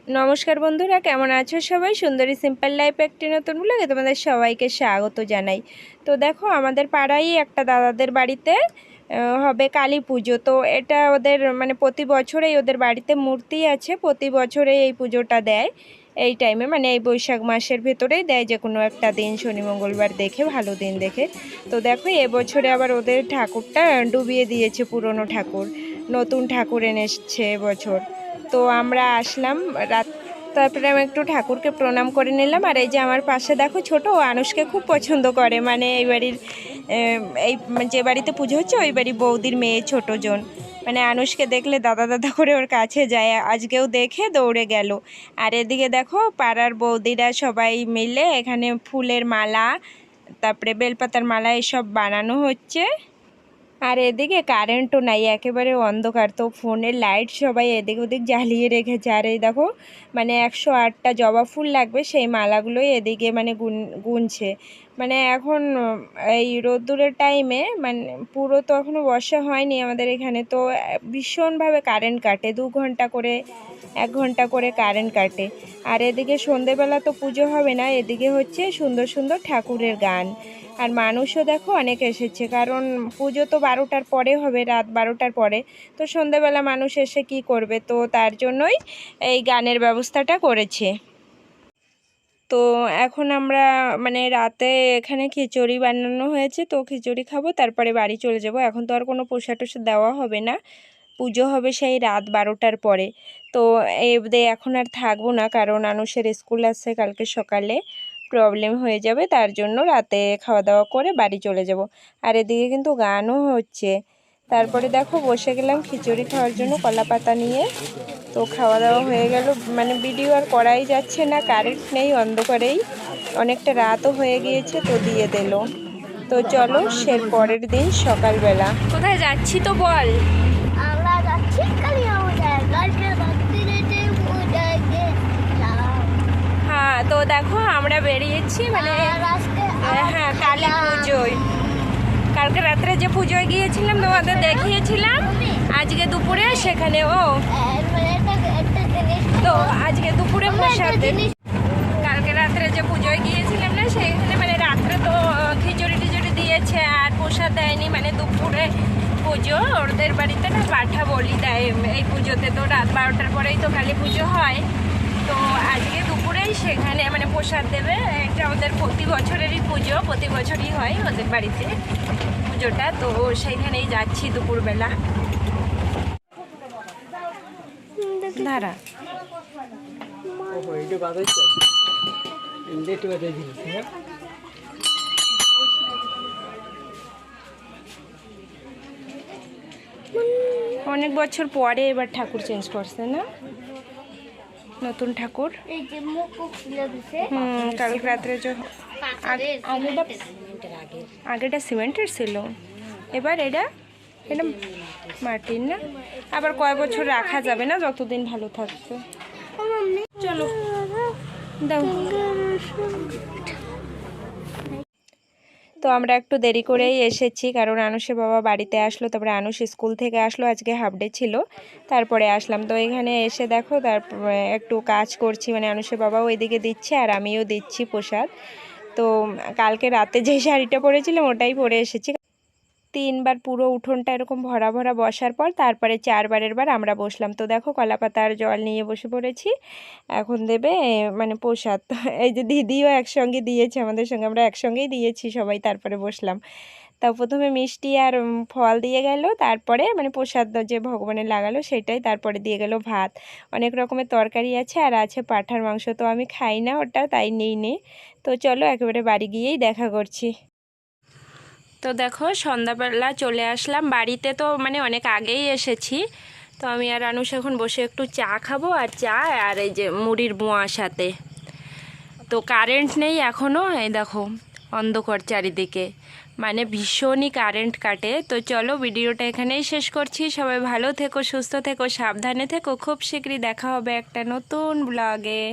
নমস্কার বন্ধুরা, কেমন আছো সবাই? সুন্দরী সিম্পল লাইফ একটি নতুন ব্লগে তোমাদের সবাইকে স্বাগত জানাই। তো দেখো, আমাদের পাড়ায় একটা দাদাদের বাড়িতে হবে কালী পুজো। তো এটা ওদের মানে প্রতি বছরেই ওদের বাড়িতে মূর্তি আছে, প্রতি বছরেই এই পুজোটা দেয় এই টাইমে, মানে এই বৈশাখ মাসের ভেতরেই দেয়, যে কোনো একটা দিন শনি মঙ্গলবার দেখে, ভালো দিন দেখে। তো দেখো, এবছরে আবার ওদের ঠাকুরটা ডুবিয়ে দিয়েছে, পুরনো ঠাকুর, নতুন ঠাকুর এনেছে এবছর। তো আমরা আসলাম রাত, তারপরে আমি একটু ঠাকুরকে প্রণাম করে নিলাম। আর এই যে আমার পাশে দেখো ছোট, ও আনুষকে খুব পছন্দ করে, মানে এই বাড়ির এই যে বাড়িতে পুজো হচ্ছে ওই বাড়ির বৌদির মেয়ে ছোটজন, মানে আনুষকে দেখলে দাদা দাদা করে ওর কাছে যায়। আজকেও দেখে দৌড়ে গেল। আর এদিকে দেখো, পাড়ার বৌদিরা সবাই মিলে এখানে ফুলের মালা, তারপরে বেলপাতার মালা এসব বানানো হচ্ছে। আর এদিকে কারেন্টও নাই, একেবারে অন্ধকার। তো ফোনের লাইট সবাই এদিক ওদিক জ্বালিয়ে রেখেছে। আর এই দেখো, মানে 108টা জবা ফুল লাগবে, সেই মালাগুলোই এদিকে মানে গুনছে। মানে এখন এই রোদ্দুরের টাইমে, মানে পুরো তো এখনও বর্ষা হয়নি আমাদের এখানে, তো ভীষণভাবে কারেন্ট কাটে, 2 ঘন্টা করে 1 ঘন্টা করে কারেন্ট কাটে। আর এদিকে সন্ধেবেলা তো পুজো হবে না, এদিকে হচ্ছে সুন্দর সুন্দর ঠাকুরের গান। আর মানুষও দেখো অনেক এসেছে, কারণ পুজো তো 12টার পরে হবে, রাত 12টার পরে। তো সন্ধেবেলা মানুষ এসে কি করবে, তো তার জন্যই এই গানের ব্যবস্থাটা করেছে। তো এখন আমরা মানে রাতে এখানে খিচুড়ি বানানো হয়েছে, তো খিচুড়ি খাবো, তারপরে বাড়ি চলে যাব। এখন তো আর কোনো প্রসাদ টসাদ দেওয়া হবে না, পুজো হবে সেই রাত 12টার পরে। তো এখন আর থাকবো না, কারণ আনুষের স্কুল আছে কালকে সকালে, প্রবলেম হয়ে যাবে, তার জন্য রাতে খাওয়া দাওয়া করে বাড়ি চলে যাব। আর এদিকে কিন্তু গানও হচ্ছে। তারপরে দেখো, বসে গেলাম খিচুড়ি খাওয়ার জন্য কলা পাতা নিয়ে। তো খাওয়া দাওয়া হয়ে গেল, মানে ভিডিও আর করাই যাচ্ছে না, কারেন্ট নেই, অন্ধকারেই অনেকটা রাতও হয়ে গিয়েছে, তো দিয়ে দিল। তো চলো, সে পরের দিন সকালবেলা কোথায় যাচ্ছি তো বল। আমরা যাচ্ছি হ্যাঁ, তো দেখো আমরা বেরিয়েছি, মানে হ্যাঁ কালী পুজোয়, কালকে রাত্রে যে পুজোয় গিয়েছিলাম তোমাদের দেখিয়েছিলাম, আজকে দুপুরে সেখানে তো আজকে দুপুরে প্রসাদ। কালকে রাত্রে যে পুজোয় গিয়েছিলাম না, সেখানে মানে রাত্রে তো খিচুড়ি টিচুড়ি দিয়েছে, আর প্রসাদ দেয়নি, মানে দুপুরে পুজো ওদের বাড়িতে না পাঠা বলি দেয় এই পুজোতে। তো রাত 12টার পরেই তো কালী পুজো হয়, তো আজকে দুপুরেই সেখানে মানে প্রসাদ দেবে। এটা ওদের প্রতি বছরেরই পুজো, প্রতি বছরই হয় ওদের বাড়িতে পুজোটা। তো সেইখানেই যাচ্ছি দুপুরবেলা। ধারা অনেক বছর পরে এবার ঠাকুর চেঞ্জ করছে না, নতুন ঠাকুর। কালকে রাত্রে আগেটা সিমেন্টের ছিল, এবার এটা মাটির না। আবার কয় বছর রাখা যাবে না, যতদিন ভালো থাকবে। চলো দাও। তো আমরা একটু দেরি করেই এসেছি, কারণ আনুষের বাবা বাড়িতে আসলো, তারপরে আনুষ স্কুল থেকে আসলো, আজকে হাফ ডে ছিল, তারপরে আসলাম। তো এখানে এসে দেখো, তারপরে একটু কাজ করছি, মানে আনুষের বাবাও ওইদিকে দিচ্ছে আর আমিও দিচ্ছি প্রসাদ। তো কালকে রাতে যে শাড়িটা পরেছিলাম ওটাই পরে এসেছি। 3বার পুরো উঠোনটা এরকম ভরা ভরা বসার পর তারপরে 4বারের বার আমরা বসলাম। তো দেখো, কলা পাতা আর জল নিয়ে বসে পড়েছি, এখন দেবে মানে প্রসাদ। এই যে দিদিও একসঙ্গে দিয়েছে আমাদের সঙ্গে, আমরা একসঙ্গেই দিয়েছি সবাই, তারপরে বসলাম। তা প্রথমে মিষ্টি আর ফল দিয়ে গেল, তারপরে মানে প্রসাদ যে ভগবানের লাগালো সেটাই, তারপরে দিয়ে গেল ভাত। অনেক রকমের তরকারি আছে, আর আছে পাঁঠার মাংস, তো আমি খাই না ওটা, তাই নিই। তো চলো একেবারে বাড়ি গিয়েই দেখা করছি। তো দেখো, সন্ধ্যাবেলা চলে আসলাম বাড়িতে, তো মানে অনেক আগেই এসেছি। তো আমি আর আনুষ এখন বসে একটু চা খাবো, আর চা আর এই যে মুড়ির বোঁয়ার সাথে। তো কারেন্ট নেই এখনও, এই দেখো অন্ধকার চারিদিকে, মানে ভীষণই কারেন্ট কাটে। তো চলো ভিডিওটা এখানেই শেষ করছি। সবাই ভালো থেকো, সুস্থ থেকো, সাবধানে থেকো। খুব শীঘ্রই দেখা হবে একটা নতুন ব্লগে।